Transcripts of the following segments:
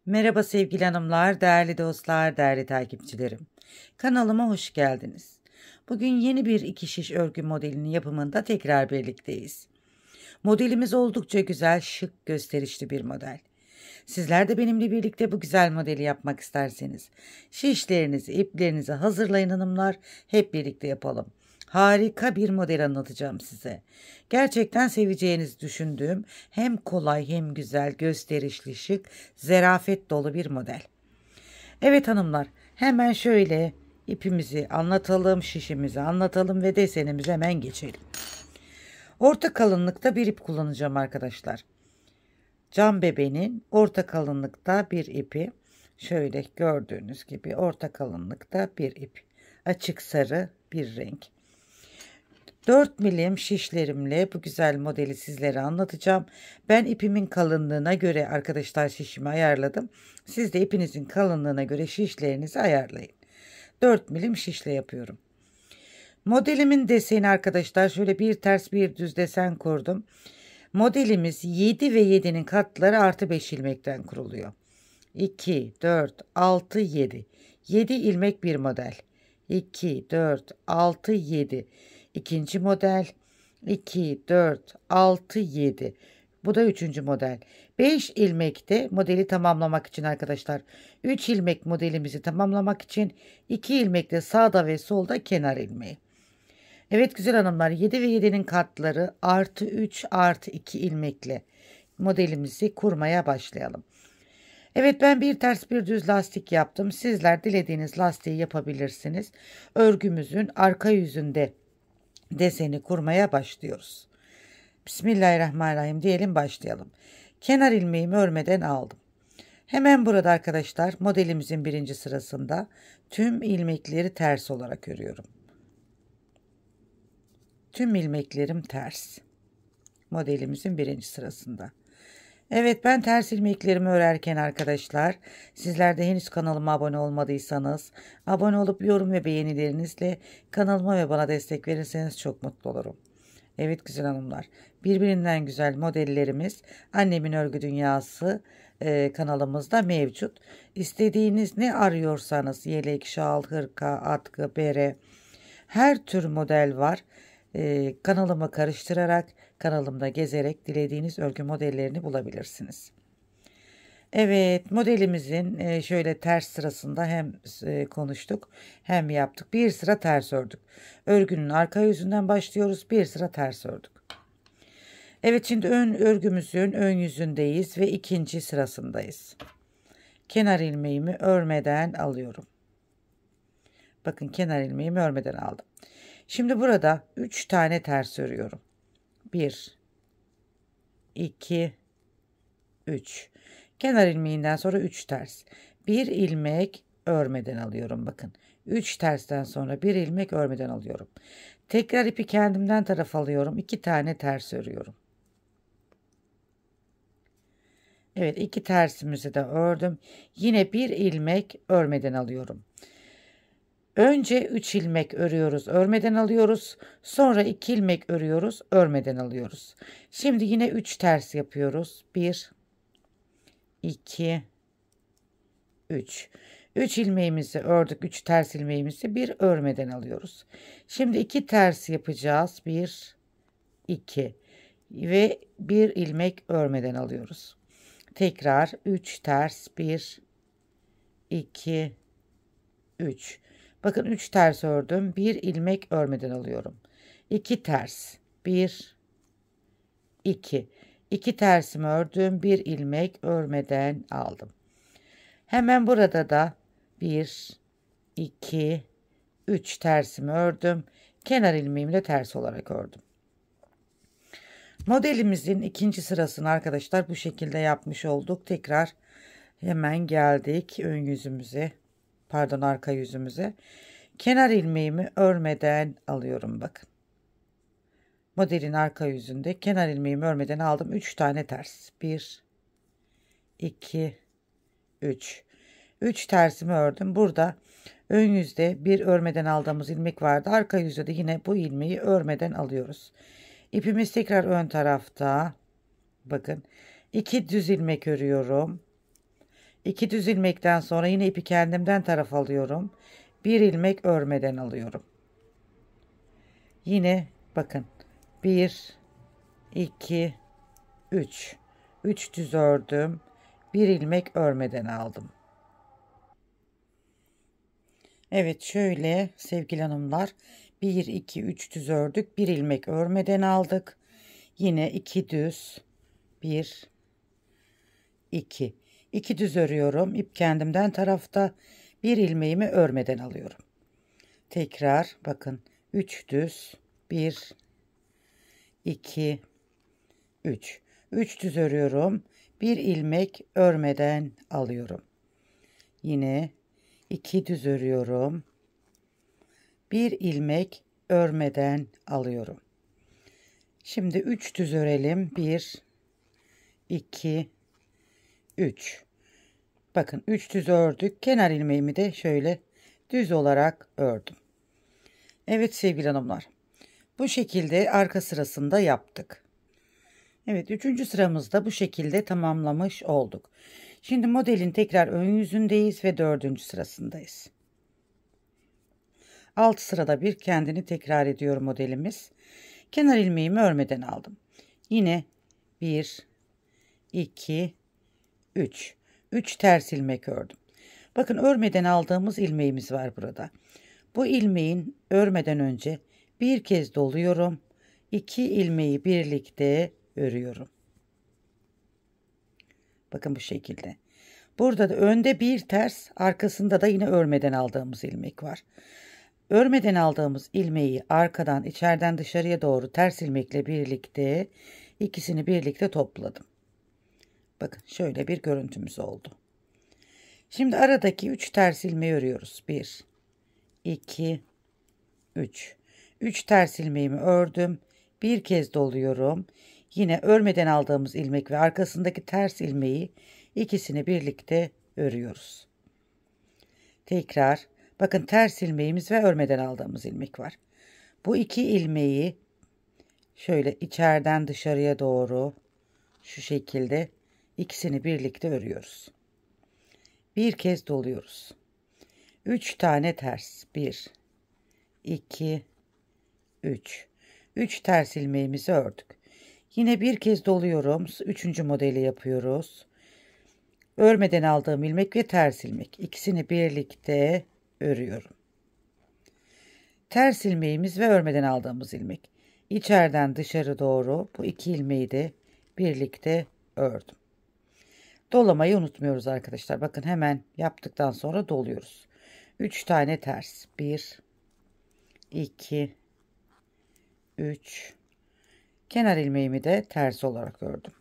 Merhaba sevgili hanımlar, değerli dostlar, değerli takipçilerim. Kanalıma hoş geldiniz. Bugün yeni bir iki şiş örgü modelinin yapımında tekrar birlikteyiz. Modelimiz oldukça güzel, şık, gösterişli bir model. Sizler de benimle birlikte bu güzel modeli yapmak isterseniz şişlerinizi, iplerinizi hazırlayın hanımlar, hep birlikte yapalım. Harika bir model anlatacağım size. Gerçekten seveceğinizi düşündüğüm hem kolay hem güzel, gösterişli, şık, zarafet dolu bir model. Evet hanımlar, hemen şöyle ipimizi anlatalım, şişimizi anlatalım ve desenimize hemen geçelim. Orta kalınlıkta bir ip kullanacağım arkadaşlar. Cam bebenin orta kalınlıkta bir ipi, şöyle gördüğünüz gibi orta kalınlıkta bir ip, açık sarı bir renk. 4 milim şişlerimle bu güzel modeli sizlere anlatacağım. Ben ipimin kalınlığına göre arkadaşlar şişimi ayarladım. Siz de ipinizin kalınlığına göre şişlerinizi ayarlayın. 4 milim şişle yapıyorum. Modelimin deseni arkadaşlar şöyle bir ters bir düz desen kurdum. Modelimiz 7 ve 7'nin katları artı 5 ilmekten kuruluyor. 2, 4, 6, 7. 7 ilmek bir model. 2, 4, 6, 7. İkinci model. 2, 4, 6, 7. Bu da üçüncü model. 5 ilmekte modeli tamamlamak için arkadaşlar. 3 ilmek modelimizi tamamlamak için 2 ilmekte sağda ve solda kenar ilmeği. Evet güzel hanımlar, 7 ve 7'nin katları artı 3 artı 2 ilmekle modelimizi kurmaya başlayalım. Evet ben bir ters bir düz lastik yaptım. Sizler dilediğiniz lastiği yapabilirsiniz. Örgümüzün arka yüzünde deseni kurmaya başlıyoruz. Bismillahirrahmanirrahim diyelim, başlayalım. Kenar ilmeğimi örmeden aldım. Hemen burada arkadaşlar modelimizin birinci sırasında tüm ilmekleri ters olarak örüyorum. Tüm ilmeklerim ters. Modelimizin birinci sırasında. Evet ben ters ilmeklerimi örerken arkadaşlar, sizler de henüz kanalıma abone olmadıysanız abone olup yorum ve beğenilerinizle kanalıma ve bana destek verirseniz çok mutlu olurum. Evet güzel hanımlar, birbirinden güzel modellerimiz Annemin Örgü Dünyası kanalımızda mevcut. İstediğiniz ne arıyorsanız yelek, şal, hırka, atkı, bere, her tür model var. Kanalımı karıştırarak, kanalımda gezerek dilediğiniz örgü modellerini bulabilirsiniz. Evet modelimizin şöyle ters sırasında hem konuştuk hem yaptık. Bir sıra ters ördük. Örgünün arka yüzünden başlıyoruz. Bir sıra ters ördük. Evet şimdi örgümüzün ön yüzündeyiz ve ikinci sırasındayız. Kenar ilmeğimi örmeden alıyorum. Bakın kenar ilmeğimi örmeden aldım. Şimdi burada 3 tane ters örüyorum. 1, 2, 3. Kenar ilmeğinden sonra 3 ters. 1 ilmek örmeden alıyorum bakın. 3 tersten sonra 1 ilmek örmeden alıyorum. Tekrar ipi kendimden tarafa alıyorum. 2 tane ters örüyorum. Evet 2 tersimizi de ördüm. Yine 1 ilmek örmeden alıyorum. Önce 3 ilmek örüyoruz, örmeden alıyoruz. Sonra 2 ilmek örüyoruz, örmeden alıyoruz. Şimdi yine 3 ters yapıyoruz. 1, 2, 3. 3 ilmeğimizi ördük, 3 ters ilmeğimizi bir örmeden alıyoruz. Şimdi 2 ters yapacağız. 1, 2 ve 1 ilmek örmeden alıyoruz. Tekrar 3 ters, 1, 2, 3. Bakın 3 ters ördüm. 1 ilmek örmeden alıyorum. 2 ters. 1, 2. 2 tersimi ördüm. 1 ilmek örmeden aldım. Hemen burada da 1, 2, 3 tersimi ördüm. Kenar ilmeğimi de ters olarak ördüm. Modelimizin ikinci sırasını arkadaşlar bu şekilde yapmış olduk. Tekrar hemen geldik ön yüzümüze. Pardon arka yüzümüze. Kenar ilmeğimi örmeden alıyorum bakın. Modelin arka yüzünde kenar ilmeğimi örmeden aldım. 3 tane ters. 1, 2, 3. 3 tersimi ördüm. Burada ön yüzde bir örmeden aldığımız ilmek vardı. Arka yüzde de yine bu ilmeği örmeden alıyoruz. İpimiz tekrar ön tarafta. Bakın 2 düz ilmek örüyorum. 2 düz ilmekten sonra yine ipi kendimden taraf alıyorum. Bir ilmek örmeden alıyorum. Yine bakın 1 2 3 3 düz ördüm. Bir ilmek örmeden aldım. Evet, şöyle sevgili hanımlar, 1 2 3 düz ördük. Bir ilmek örmeden aldık. Yine 2 düz, 1 2 2 düz örüyorum. İp kendimden tarafta, bir ilmeğimi örmeden alıyorum. Tekrar bakın, 3 düz, 1 2 3 3 düz örüyorum. Bir ilmek örmeden alıyorum. Yine 2 düz örüyorum. Bir ilmek örmeden alıyorum. Şimdi 3 düz örelim. 1 2 3. Bakın 3 düz ördük. Kenar ilmeğimi de şöyle düz olarak ördüm. Evet sevgili hanımlar, bu şekilde arka sırasında yaptık. Evet, 3. sıramızda bu şekilde tamamlamış olduk. Şimdi modelin tekrar ön yüzündeyiz ve 4. sırasındayız. 6 sırada bir kendini tekrar ediyor modelimiz. Kenar ilmeğimi örmeden aldım. Yine 1 2 3 3 ters ilmek ördüm. Bakın, örmeden aldığımız ilmeğimiz var burada. Bu ilmeğin örmeden önce bir kez doluyorum. 2 ilmeği birlikte örüyorum. Bakın bu şekilde. Burada da önde bir ters, arkasında da yine örmeden aldığımız ilmek var. Örmeden aldığımız ilmeği arkadan içeriden dışarıya doğru ters ilmekle birlikte ikisini birlikte topladım. Bakın şöyle bir görüntümüz oldu. Şimdi aradaki 3 ters ilmeği örüyoruz. 1 2 3 3 ters ilmeğimi ördüm. Bir kez doluyorum. Yine örmeden aldığımız ilmek ve arkasındaki ters ilmeği ikisini birlikte örüyoruz. Tekrar bakın, ters ilmeğimiz ve örmeden aldığımız ilmek var. Bu iki ilmeği şöyle içeriden dışarıya doğru şu şekilde ikisini birlikte örüyoruz. Bir kez doluyoruz. 3 tane ters. 1 2 3 3 ters ilmeğimizi ördük. Yine bir kez doluyorum. 3. modeli yapıyoruz. Örmeden aldığım ilmek ve ters ilmek, ikisini birlikte örüyorum. Ters ilmeğimiz ve örmeden aldığımız ilmek. İçeriden dışarı doğru bu iki ilmeği de birlikte ördüm. Dolamayı unutmuyoruz arkadaşlar. Bakın, hemen yaptıktan sonra doluyoruz. 3 tane ters. 1 2 3. Kenar ilmeğimi de ters olarak ördüm.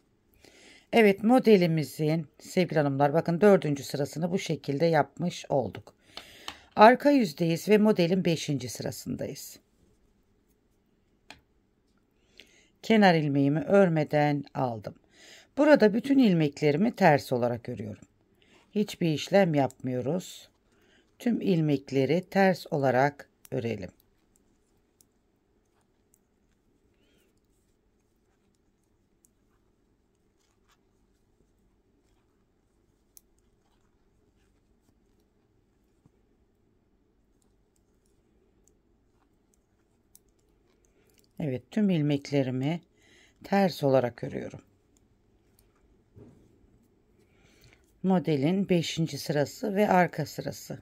Evet, modelimizin sevgili hanımlar, bakın 4. sırasını bu şekilde yapmış olduk. Arka yüzdeyiz ve modelin 5. sırasındayız. Kenar ilmeğimi örmeden aldım. Burada bütün ilmeklerimi ters olarak örüyorum. Hiçbir işlem yapmıyoruz. Tüm ilmekleri ters olarak örelim. Evet, tüm ilmeklerimi ters olarak örüyorum. Modelin 5. sırası ve arka sırası.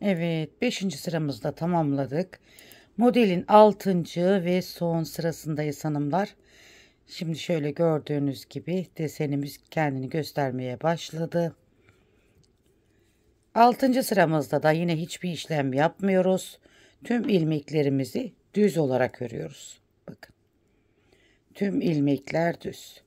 Evet, 5. sıramızda tamamladık. Modelin 6. ve son sırasındayız hanımlar. Şimdi şöyle gördüğünüz gibi desenimiz kendini göstermeye başladı. 6. sıramızda da yine hiçbir işlem yapmıyoruz. Tüm ilmeklerimizi düz olarak örüyoruz. Bakın. Tüm ilmekler düz.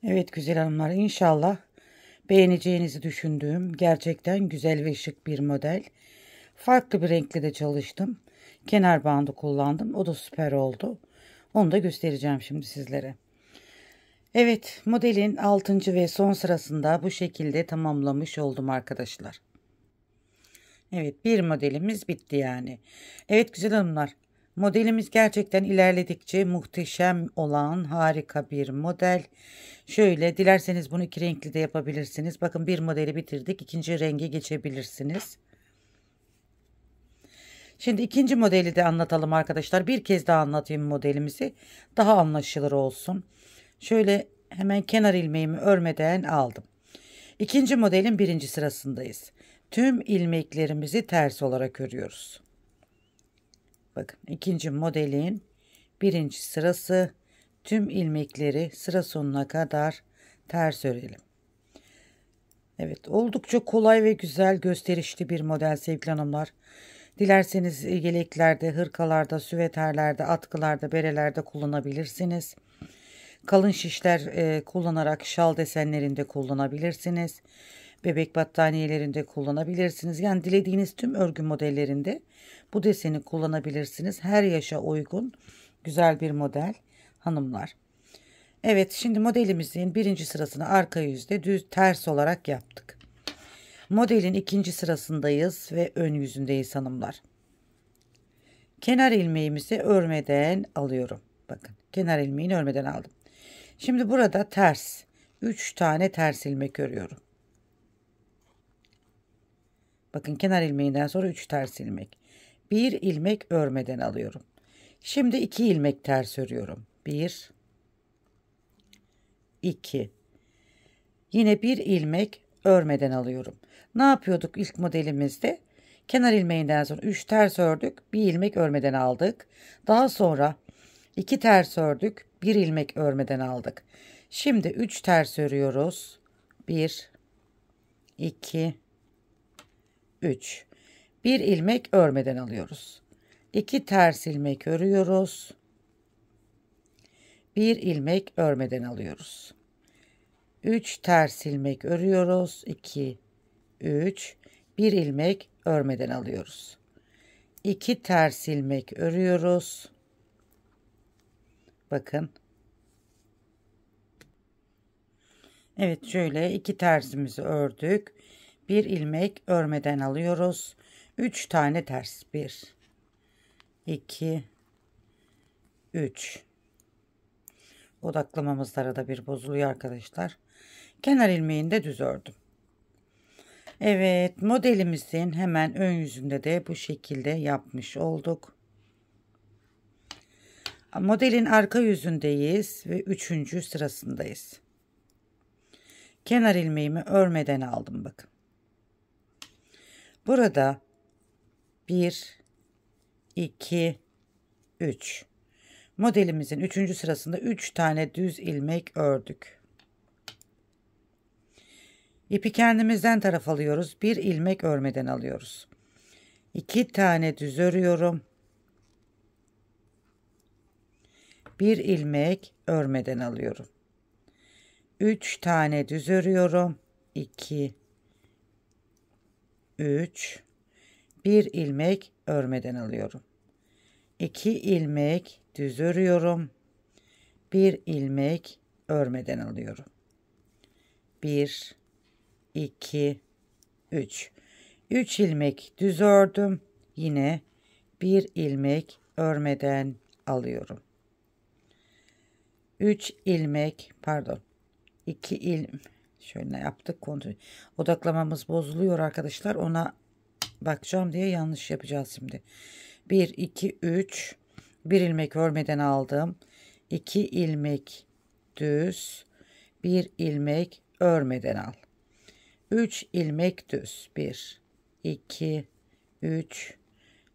Evet güzel hanımlar, inşallah beğeneceğinizi düşündüğüm gerçekten güzel ve şık bir model. Farklı bir renkle de çalıştım. Kenar bandı kullandım. O da süper oldu. Onu da göstereceğim şimdi sizlere. Evet, modelin 6. ve son sırasında bu şekilde tamamlamış oldum arkadaşlar. Evet, bir modelimiz bitti yani. Evet güzel hanımlar, modelimiz gerçekten ilerledikçe muhteşem olan harika bir model. Şöyle dilerseniz bunu iki renkli de yapabilirsiniz. Bakın bir modeli bitirdik, ikinci renge geçebilirsiniz. Şimdi ikinci modeli de anlatalım arkadaşlar. Bir kez daha anlatayım modelimizi. Daha anlaşılır olsun. Şöyle hemen kenar ilmeğimi örmeden aldım. İkinci modelin birinci sırasındayız. Tüm ilmeklerimizi ters olarak örüyoruz. Bakın ikinci modelin birinci sırası, tüm ilmekleri sıra sonuna kadar ters örelim. Evet, oldukça kolay ve güzel gösterişli bir model sevgili hanımlar. Dilerseniz yeleklerde, hırkalarda, süveterlerde, atkılarda, berelerde kullanabilirsiniz. Kalın şişler kullanarak şal desenlerinde kullanabilirsiniz. Bebek battaniyelerinde kullanabilirsiniz. Yani dilediğiniz tüm örgü modellerinde bu deseni kullanabilirsiniz. Her yaşa uygun güzel bir model hanımlar. Evet, şimdi modelimizin birinci sırasını arka yüzde düz ters olarak yaptık. Modelin ikinci sırasındayız ve ön yüzündeyiz hanımlar. Kenar ilmeğimizi örmeden alıyorum. Bakın kenar ilmeğini örmeden aldım. Şimdi burada ters 3 tane ters ilmek örüyorum. Bakın kenar ilmeğinden sonra 3 ters ilmek. Bir ilmek örmeden alıyorum. Şimdi 2 ilmek ters örüyorum. 1 2. Yine bir ilmek örmeden alıyorum. Ne yapıyorduk ilk modelimizde? Kenar ilmeğinden sonra 3 ters ördük, bir ilmek örmeden aldık. Daha sonra 2 ters ördük, bir ilmek örmeden aldık. Şimdi 3 ters örüyoruz. 1 2 3. Bir ilmek örmeden alıyoruz. 2 ters ilmek örüyoruz. Bir ilmek örmeden alıyoruz. 3 ters ilmek örüyoruz. 2 3. Bir ilmek örmeden alıyoruz. 2 ters ilmek örüyoruz. Bakın. Evet, şöyle 2 tersimizi ördük. Bir ilmek örmeden alıyoruz. 3 tane ters. 1 2 3. Odaklamamız da arada bir bozuluyor arkadaşlar. Kenar ilmeğini de düz ördüm. Evet, modelimizin hemen ön yüzünde de bu şekilde yapmış olduk. Modelin arka yüzündeyiz ve 3. sırasındayız. Kenar ilmeğimi örmeden aldım bakın. Burada 1 2 3. Modelimizin 3. sırasında 3 tane düz ilmek ördük. İpi kendimizden taraf alıyoruz. Bir ilmek örmeden alıyoruz. 2 tane düz örüyorum. Bir ilmek örmeden alıyorum. 3 tane düz örüyorum. 2 3. Bir ilmek örmeden alıyorum. 2 ilmek düz örüyorum. Bir ilmek örmeden alıyorum. 1 2 3. 3 ilmek düz ördüm. Yine bir ilmek örmeden alıyorum. 3 ilmek, pardon, 2 şöyle yaptık, kontrol. Odaklamamız bozuluyor arkadaşlar. Ona bakacağım diye yanlış yapacağız şimdi. 1 2 3. Bir ilmek örmeden aldım. 2 ilmek düz. Bir ilmek örmeden al. 3 ilmek düz. 1 2 3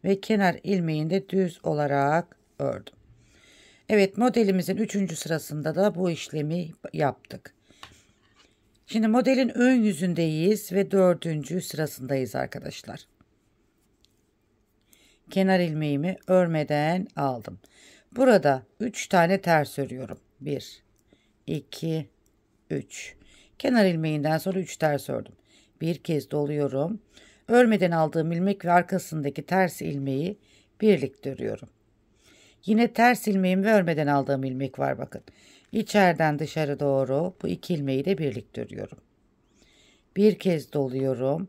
ve kenar ilmeğini de düz olarak ördüm. Evet, modelimizin 3. sırasında da bu işlemi yaptık. Şimdi modelin ön yüzündeyiz ve 4. sırasındayız arkadaşlar. Kenar ilmeğimi örmeden aldım. Burada 3 tane ters örüyorum. 1 2 3. Kenar ilmeğinden sonra 3 ters ördüm. Bir kez doluyorum. Örmeden aldığım ilmek ve arkasındaki ters ilmeği birlikte örüyorum. Yine ters ilmeğim ve örmeden aldığım ilmek var bakın. İçeriden dışarı doğru bu 2 ilmeği de birlikte örüyorum. Bir kez doluyorum.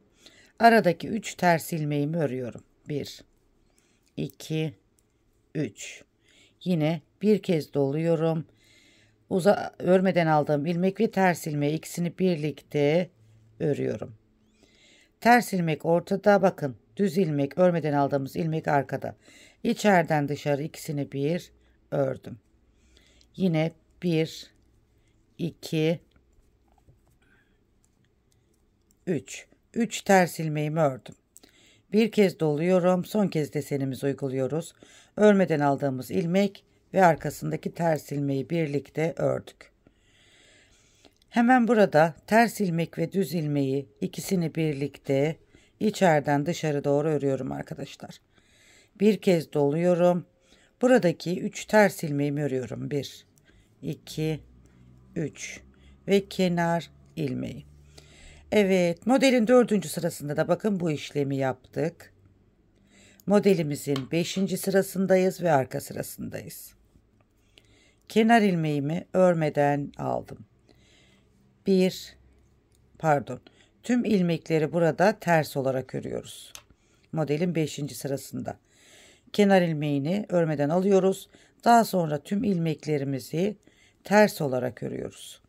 Aradaki 3 ters ilmeğimi örüyorum. 1, 2, 3. Yine bir kez doluyorum. Örmeden aldığım ilmek ve ters ilmeği ikisini birlikte örüyorum. Ters ilmek ortada bakın. Düz ilmek örmeden aldığımız ilmek arkada. İçeriden dışarı ikisini bir ördüm. Yine 1, 2, 3. 3 ters ilmeğimi ördüm. Bir kez doluyorum. Son kez desenimizi uyguluyoruz. Örmeden aldığımız ilmek ve arkasındaki ters ilmeği birlikte ördük. Hemen burada ters ilmek ve düz ilmeği ikisini birlikte içeriden dışarı doğru örüyorum arkadaşlar. Bir kez doluyorum. Buradaki 3 ters ilmeğimi örüyorum. 1, 2, 3 ve kenar ilmeği. Evet, modelin 4. sırasında da bakın bu işlemi yaptık. Modelimizin 5. sırasındayız ve arka sırasındayız. Kenar ilmeğimi örmeden aldım. Tüm ilmekleri burada ters olarak örüyoruz. Modelin 5. sırasında. Kenar ilmeğini örmeden alıyoruz. Daha sonra tüm ilmeklerimizi ters olarak örüyoruz.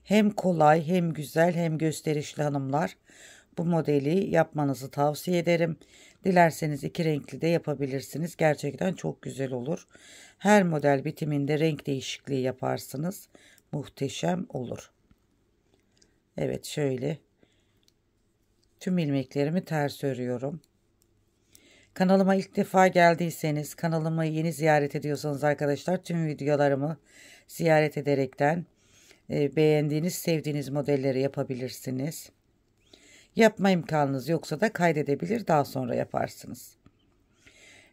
Hem kolay hem güzel hem gösterişli hanımlar. Bu modeli yapmanızı tavsiye ederim. Dilerseniz 2 renkli de yapabilirsiniz. Gerçekten çok güzel olur. Her model bitiminde renk değişikliği yaparsınız. Muhteşem olur. Evet, şöyle tüm ilmeklerimi ters örüyorum. Kanalıma ilk defa geldiyseniz, kanalımı yeni ziyaret ediyorsanız arkadaşlar, tüm videolarımı ziyaret ederekten beğendiğiniz, sevdiğiniz modelleri yapabilirsiniz. Yapma imkanınız yoksa da kaydedebilir, daha sonra yaparsınız.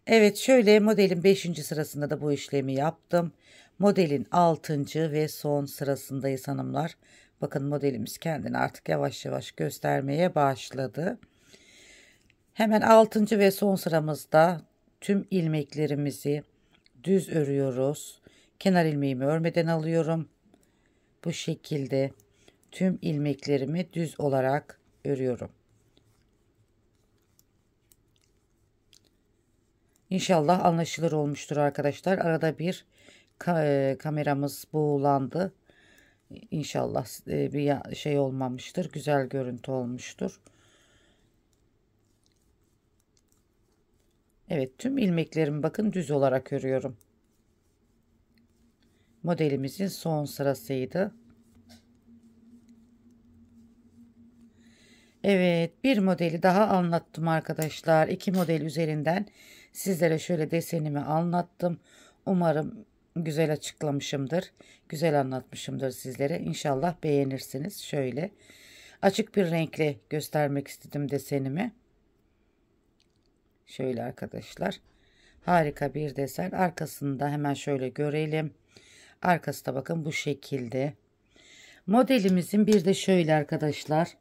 Evet, şöyle modelin 5. sırasında da bu işlemi yaptım. Modelin 6. ve son sırasındayız hanımlar. Bakın modelimiz kendini artık yavaş yavaş göstermeye başladı. Hemen 6. ve son sıramızda tüm ilmeklerimizi düz örüyoruz. Kenar ilmeğimi örmeden alıyorum. Bu şekilde tüm ilmeklerimi düz olarak örüyorum. İnşallah anlaşılır olmuştur arkadaşlar. Arada bir kameramız buğulandı. İnşallah bir şey olmamıştır. Güzel görüntü olmuştur. Evet, tüm ilmeklerimi bakın düz olarak örüyorum. Modelimizin son sırasıydı. Evet, bir modeli daha anlattım arkadaşlar. 2 model üzerinden sizlere şöyle desenimi anlattım. Umarım güzel açıklamışımdır. Güzel anlatmışımdır sizlere. İnşallah beğenirsiniz. Şöyle açık bir renkle göstermek istedim desenimi. Şöyle arkadaşlar. Harika bir desen. Arkasında hemen şöyle görelim. Arkası da bakın bu şekilde. Modelimizin bir de şöyle arkadaşlar.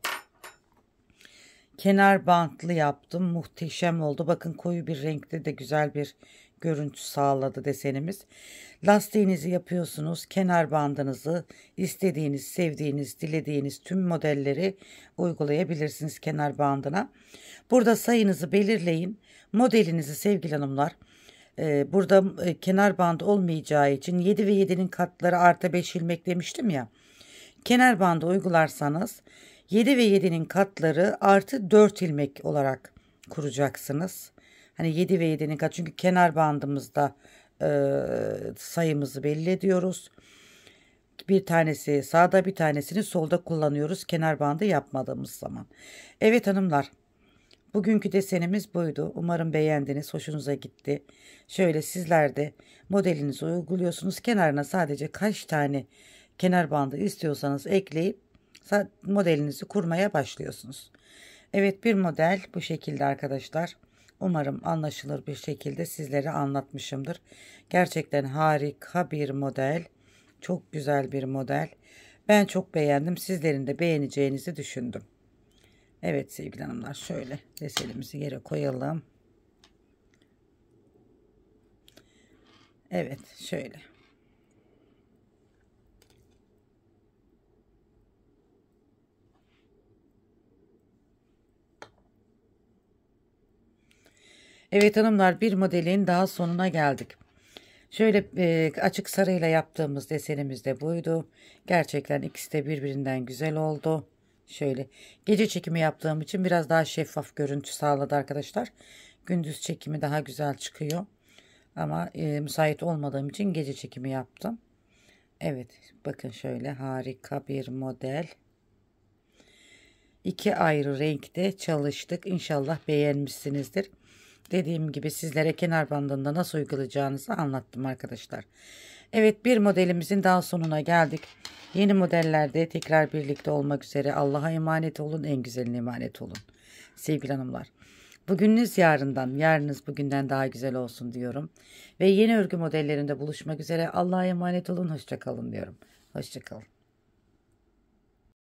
Kenar bantlı yaptım. Muhteşem oldu. Bakın koyu bir renkte de güzel bir görüntü sağladı desenimiz. Lastiğinizi yapıyorsunuz. Kenar bandınızı istediğiniz, sevdiğiniz, dilediğiniz tüm modelleri uygulayabilirsiniz kenar bandına. Burada sayınızı belirleyin. Modelinizi sevgili hanımlar. Burada kenar bandı olmayacağı için 7 ve 7'nin katları artı 5 ilmek demiştim ya. Kenar bandı uygularsanız 7 ve 7'nin katları artı 4 ilmek olarak kuracaksınız. Hani 7 ve 7'nin kat, çünkü kenar bandımızda sayımızı belli ediyoruz. Bir tanesi sağda, bir tanesini solda kullanıyoruz kenar bandı yapmadığımız zaman. Evet hanımlar, bugünkü desenimiz buydu. Umarım beğendiniz, hoşunuza gitti. Şöyle sizler de modelinizi uyguluyorsunuz. Kenarına sadece kaç tane kenar bandı istiyorsanız ekleyip modelinizi kurmaya başlıyorsunuz. Evet, bir model bu şekilde arkadaşlar. Umarım anlaşılır bir şekilde sizlere anlatmışımdır. Gerçekten harika bir model. Çok güzel bir model. Ben çok beğendim. Sizlerin de beğeneceğinizi düşündüm. Evet sevgili hanımlar, şöyle desenimizi yere koyalım. Evet şöyle. Evet hanımlar, bir modelin daha sonuna geldik. Şöyle açık sarıyla yaptığımız desenimiz de buydu. Gerçekten ikisi de birbirinden güzel oldu. Şöyle gece çekimi yaptığım için biraz daha şeffaf görüntü sağladı arkadaşlar. Gündüz çekimi daha güzel çıkıyor. Ama müsait olmadığım için gece çekimi yaptım. Evet bakın şöyle harika bir model. İki ayrı renkte çalıştık. İnşallah beğenmişsinizdir. Dediğim gibi sizlere kenar bandında nasıl uygulayacağınızı anlattım arkadaşlar. Evet, bir modelimizin daha sonuna geldik. Yeni modellerde tekrar birlikte olmak üzere. Allah'a emanet olun, en güzeline emanet olun. Sevgili hanımlar. Bugününüz yarından, yarınız bugünden daha güzel olsun diyorum. Ve yeni örgü modellerinde buluşmak üzere. Allah'a emanet olun, hoşça kalın diyorum. Hoşça kalın.